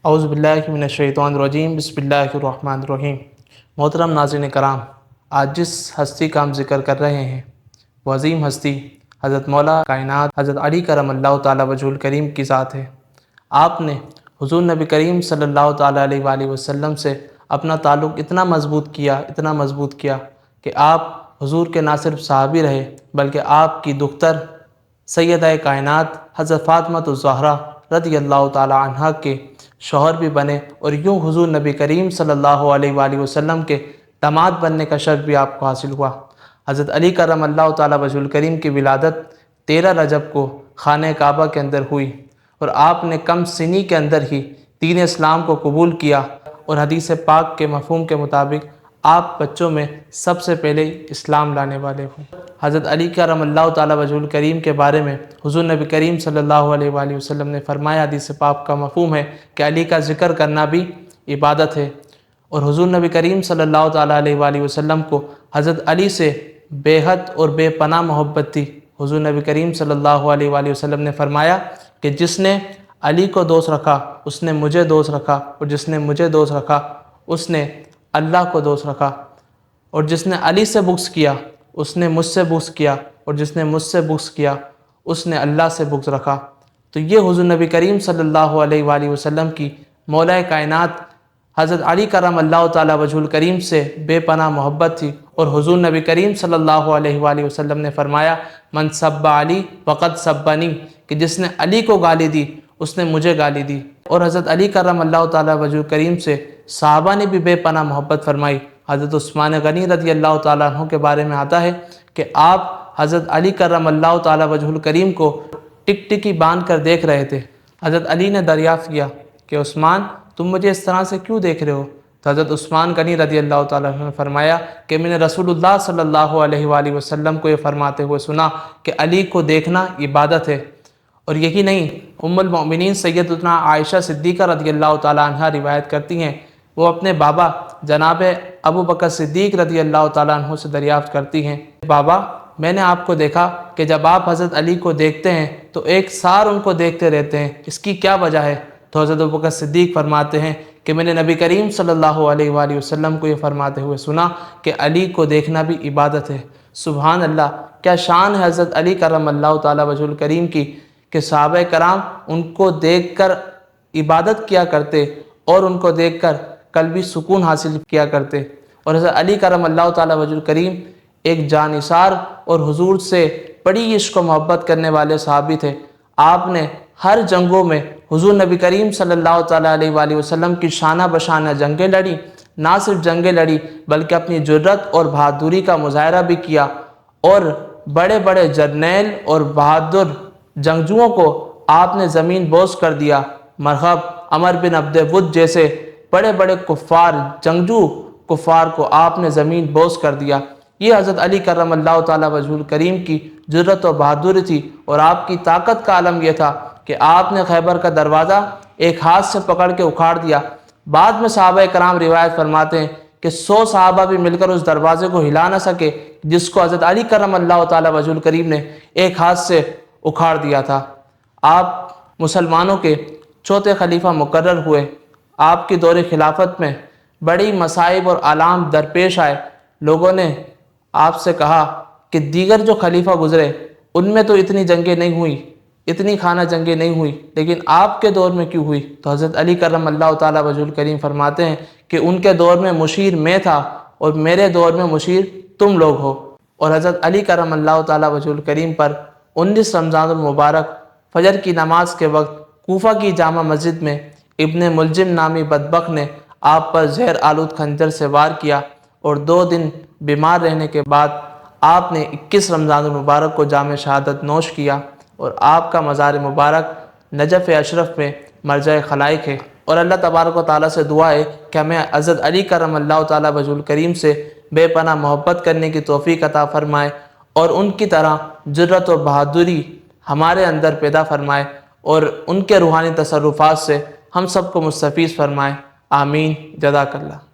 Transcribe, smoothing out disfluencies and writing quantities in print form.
اعوذ باللہ من الشیطان الرجیم، بسم اللہ الرحمن الرحیم۔ محترم ناظرین کرام، آج جس ہستی کا ہم ذکر کر رہے ہیں وہ عظیم ہستی حضرت مولا کائنات حضرت علی کرم اللہ تعالیٰ وجہ الکریم کی ذات ہے۔ آپ نے حضور نبی کریم صلی اللہ تعالیٰ علیہ وآلہ وسلم سے اپنا تعلق اتنا مضبوط کیا کہ آپ حضور کے نہ صرف صحابی رہے بلکہ آپ کی دختر سیدہ کائنات حضرت فاطمہ الزہرا رضی اللہ تعالیٰ عنہا کے شوہر بھی بنے، اور یوں حضور نبی کریم صلی اللہ علیہ وآلہ وسلم کے داماد بننے کا شرف بھی آپ کو حاصل ہوا۔ حضرت علی کرم اللہ تعالیٰ وجہ الکریم کی ولادت 13 رجب کو خانہ کعبہ کے اندر ہوئی، اور آپ نے کم سنی کے اندر ہی دین اسلام کو قبول کیا، اور حدیث پاک کے مفہوم کے مطابق آپ بچوں میں سب سے پہلے اسلام لانے والے ہوں۔ حضرت علی کرم اللہ تعالیٰ وجہ الکریم کے بارے میں حضور نبی کریم صلی اللہ علیہ وآلہ وسلم نے فرمایا، حدیث پاک کا مفہوم ہے کہ علی کا ذکر کرنا بھی عبادت ہے، اور حضور نبی کریم صلی اللہ تعالیٰ علیہ وآلہ وسلم کو حضرت علی سے بے حد اور بے پناہ محبت تھی۔ حضور نبی کریم صلی اللہ علیہ وآلہ وسلم نے فرمایا کہ جس نے علی کو دوست رکھا اس نے مجھے دوست رکھا، اور جس نے مجھے دوست رکھا اس نے اللہ کو دوست رکھا، اور جس نے علی سے بغض کیا اس نے مجھ سے بغض کیا، اور جس نے مجھ سے بغض کیا اس نے اللہ سے بغض رکھا۔ تو یہ حضور نبی کریم صلی اللہ علیہ وآلہ وسلم کی مولا کائنات حضرت علی کرم اللہ تعالیٰ وجہ الکریم سے بے پناہ محبت تھی، اور حضور نبی کریم صلی اللہ علیہ وآلہ وسلم نے فرمایا، من سب علی فقد سبنی، کہ جس نے علی کو گالی دی اس نے مجھے گالی دی۔ اور حضرت علی کرم اللہ تعالیٰ وجہ الکریم سے صحابہ نے بھی بے پناہ محبت فرمائی۔ حضرت عثمان غنی رضی اللہ تعالیٰ عنہ کے بارے میں آتا ہے کہ آپ حضرت علی کرم اللہ تعالیٰ وجہ الکریم کو ٹک ٹکی باندھ کر دیکھ رہے تھے۔ حضرت علی نے دریافت کیا کہ عثمان تم مجھے اس طرح سے کیوں دیکھ رہے ہو؟ تو حضرت عثمان غنی رضی اللہ تعالیٰ عنہ نے فرمایا کہ میں نے رسول اللہ صلی اللہ علیہ وآلہ وسلم کو یہ فرماتے ہوئے سنا کہ علی کو دیکھنا عبادت ہے۔ اور یہی نہیں، ام المؤمنین سیدتنا عائشہ صدیقہ رضی اللہ تعالیٰ عنہ روایت کرتی ہیں، وہ اپنے بابا جناب ابو بکر صدیق رضی اللہ تعالیٰ عنہ سے دریافت کرتی ہیں، بابا میں نے آپ کو دیکھا کہ جب آپ حضرت علی کو دیکھتے ہیں تو ایک سار ان کو دیکھتے رہتے ہیں، اس کی کیا وجہ ہے؟ تو حضرت ابو بکر صدیق فرماتے ہیں کہ میں نے نبی کریم صلی اللہ علیہ وآلہ وسلم کو یہ فرماتے ہوئے سنا کہ علی کو دیکھنا بھی عبادت ہے۔ سبحان اللہ، کیا شان ہے حضرت علی کرم اللہ تعالیٰ وجہ الکریم کی کہ صحابہ کرام ان کو دیکھ کر عبادت کیا کرتے اور ان کو دیکھ کر قلبی سکون حاصل کیا کرتے۔ اور حضرت علی کرم اللہ تعالیٰ وجہ الکریم ایک جانثار اور حضور سے بڑی عشق و محبت کرنے والے صحابی تھے۔ آپ نے ہر جنگوں میں حضور نبی کریم صلی اللہ تعالیٰ علیہ وآلہ وسلم کی شانہ بشانہ جنگیں لڑی، نہ صرف جنگیں لڑی بلکہ اپنی جرت اور بہادری کا مظاہرہ بھی کیا، اور بڑے بڑے جرنیل اور بہادر جنگجوؤں کو آپ نے زمین بوس کر دیا۔ مرحب عمر بن عبد ود جیسے بڑے بڑے کفار جنگجو کفار کو آپ نے زمین بوس کر دیا۔ یہ حضرت علی کرم اللہ تعالیٰ وجہ الکریم کی جرت و بہادری تھی، اور آپ کی طاقت کا عالم یہ تھا کہ آپ نے خیبر کا دروازہ ایک ہاتھ سے پکڑ کے اکھاڑ دیا۔ بعد میں صحابہ کرام روایت فرماتے ہیں کہ 100 صحابہ بھی مل کر اس دروازے کو ہلا نہ سکے جس کو حضرت علی کرم اللہ تعالیٰ وجہ الکریم نے ایک ہاتھ سے اکھاڑ دیا تھا۔ آپ مسلمانوں کے چوتھے خلیفہ مقرر ہوئے۔ آپ کی دور خلافت میں بڑی مصائب اور آلام درپیش آئے۔ لوگوں نے آپ سے کہا کہ دیگر جو خلیفہ گزرے ان میں تو اتنی جنگیں نہیں ہوئی، اتنی خانہ جنگیں نہیں ہوئی، لیکن آپ کے دور میں کیوں ہوئی؟ تو حضرت علی کرم اللہ تعالیٰ وجہ الکریم فرماتے ہیں کہ ان کے دور میں مشیر میں تھا اور میرے دور میں مشیر تم لوگ ہو۔ اور حضرت علی کرم اللہ تعالیٰ وجہ الکریم پر 19 رمضان المبارک فجر کی نماز کے وقت کوفہ کی جامع مسجد میں ابن ملجم نامی بدبخت نے آپ پر زہر آلود خنجر سے وار کیا، اور 2 دن بیمار رہنے کے بعد آپ نے 21 رمضان المبارک کو جام شہادت نوش کیا، اور آپ کا مزار مبارک نجف اشرف میں مرجع خلائق ہے۔ اور اللہ تبارک و تعالیٰ سے دعا ہے کہ ہمیں حضرت علی کرم اللہ تعالیٰ وجہ الکریم سے بے پناہ محبت کرنے کی توفیق عطا فرمائے، اور ان کی طرح جرت و بہادری ہمارے اندر پیدا فرمائے، اور ان کے روحانی تصرفات سے ہم سب کو مستفیض فرمائے۔ آمین۔ جزاک اللہ۔